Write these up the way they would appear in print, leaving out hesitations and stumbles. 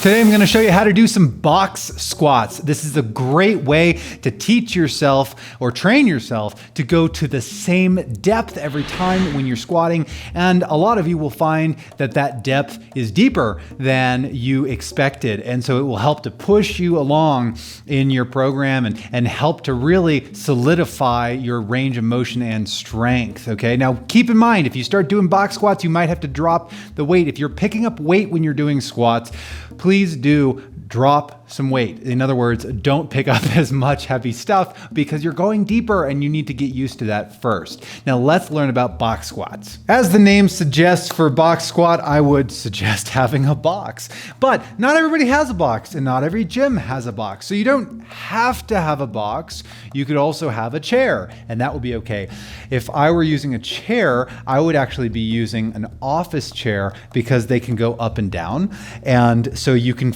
Today I'm going to show you how to do some box squats. This is a great way to teach yourself or train yourself to go to the same depth every time when you're squatting. And a lot of you will find that that depth is deeper than you expected. And so it will help to push you along in your program and help to really solidify your range of motion and strength. Okay, now keep in mind, if you start doing box squats, you might have to drop the weight. If you're picking up weight when you're doing squats, please do drop some weight. In other words, don't pick up as much heavy stuff because you're going deeper and you need to get used to that first. Now let's learn about box squats. As the name suggests, for box squat, I would suggest having a box. But not everybody has a box and not every gym has a box. So you don't have to have a box. You could also have a chair and that would be okay. If I were using a chair, I would actually be using an office chair because they can go up and down. And so you can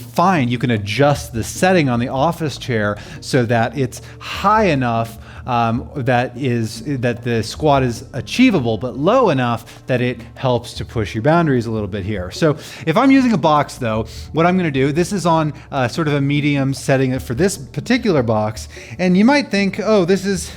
adjust the setting on the office chair so that it's high enough that the squat is achievable, but low enough that it helps to push your boundaries a little bit here. So if I'm using a box though, what I'm gonna do, this is on sort of a medium setting for this particular box, and you might think, oh, this is,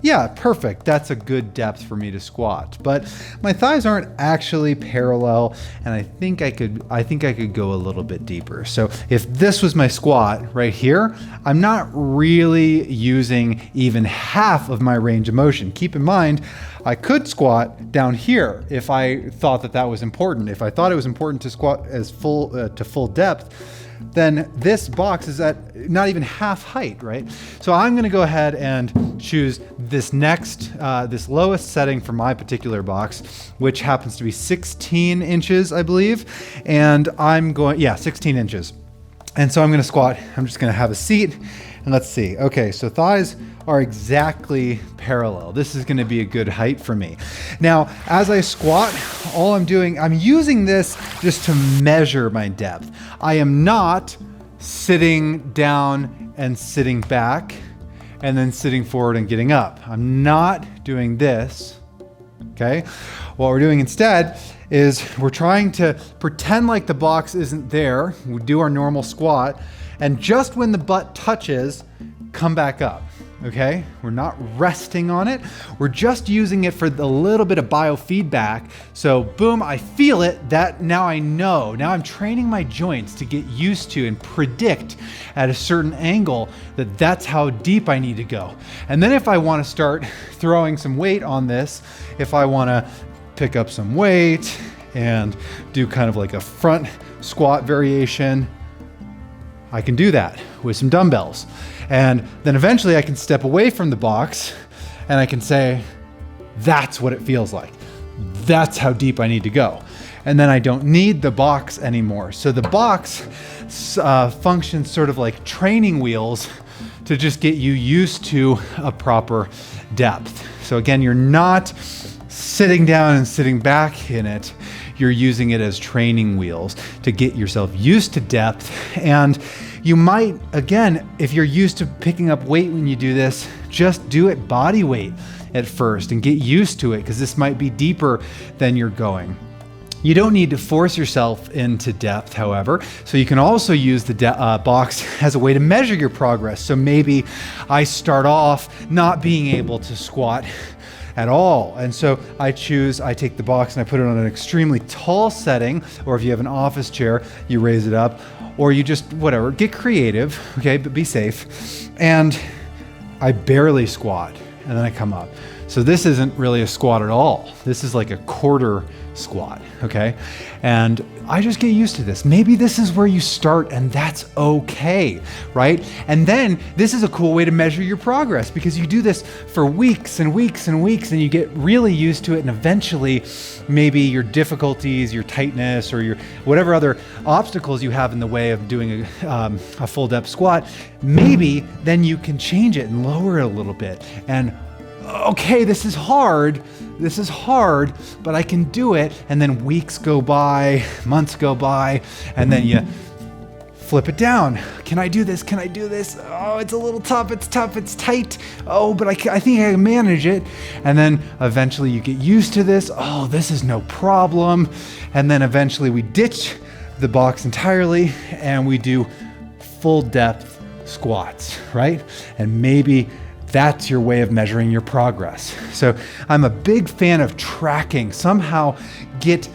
yeah, perfect. That's a good depth for me to squat. But my thighs aren't actually parallel, and I think I could go a little bit deeper. So if this was my squat right here, I'm not really using even half of my range of motion. Keep in mind, I could squat down here if I thought that was important. If I thought it was important to squat as to full depth, then this box is at not even half height, right? So I'm gonna go ahead and choose this next, this lowest setting for my particular box, which happens to be 16 inches, I believe. And I'm going, yeah, 16 inches. And so I'm gonna squat, I'm just gonna have a seat and let's see. Okay, so thighs are exactly parallel. This is gonna be a good height for me. Now, as I squat, all I'm doing, I'm using this just to measure my depth. I am not sitting down and sitting back and then sitting forward and getting up. I'm not doing this, okay? What we're doing instead is we're trying to pretend like the box isn't there. We do our normal squat, and just when the butt touches, come back up. Okay, we're not resting on it. We're just using it for a little bit of biofeedback. So boom, I feel it, that now I know. Now I'm training my joints to get used to and predict at a certain angle that that's how deep I need to go. And then if I want to start throwing some weight on this, if I want to pick up some weight and do kind of like a front squat variation, I can do that with some dumbbells. And then eventually I can step away from the box and I can say, that's what it feels like. That's how deep I need to go. And then I don't need the box anymore. So the box functions sort of like training wheels to just get you used to a proper depth. So again, you're not sitting down and sitting back in it. You're using it as training wheels to get yourself used to depth. And you might, again, if you're used to picking up weight when you do this, just do it body weight at first and get used to it, because this might be deeper than you're going. You don't need to force yourself into depth, however, so you can also use the box as a way to measure your progress. So maybe I start off not being able to squat at all. And so I take the box and I put it on an extremely tall setting, or if you have an office chair, you raise it up, or you just, whatever, get creative, okay, but be safe. And I barely squat and then I come up. So this isn't really a squat at all. This is like a quarter squat, okay? And I just get used to this. Maybe this is where you start and that's okay, right? And then this is a cool way to measure your progress, because you do this for weeks and weeks and weeks and you get really used to it, and eventually maybe your difficulties, your tightness, or your whatever other obstacles you have in the way of doing a full depth squat, maybe then you can change it and lower it a little bit. And okay, this is hard, but I can do it. And then weeks go by, months go by, and then you flip it down. Can I do this? Can I do this? Oh, it's a little tough, it's tight. Oh, but I think I can manage it. And then eventually you get used to this. Oh, this is no problem. And then eventually we ditch the box entirely and we do full depth squats, right? And maybe that's your way of measuring your progress. So I'm a big fan of tracking. Somehow get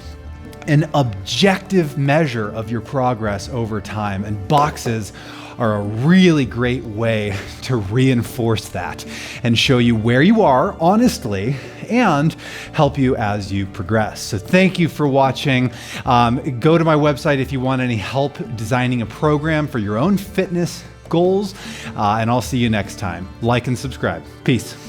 an objective measure of your progress over time, and boxes are a really great way to reinforce that and show you where you are honestly and help you as you progress. So thank you for watching. Go to my website if you want any help designing a program for your own fitness goals, and I'll see you next time. Like and subscribe. Peace.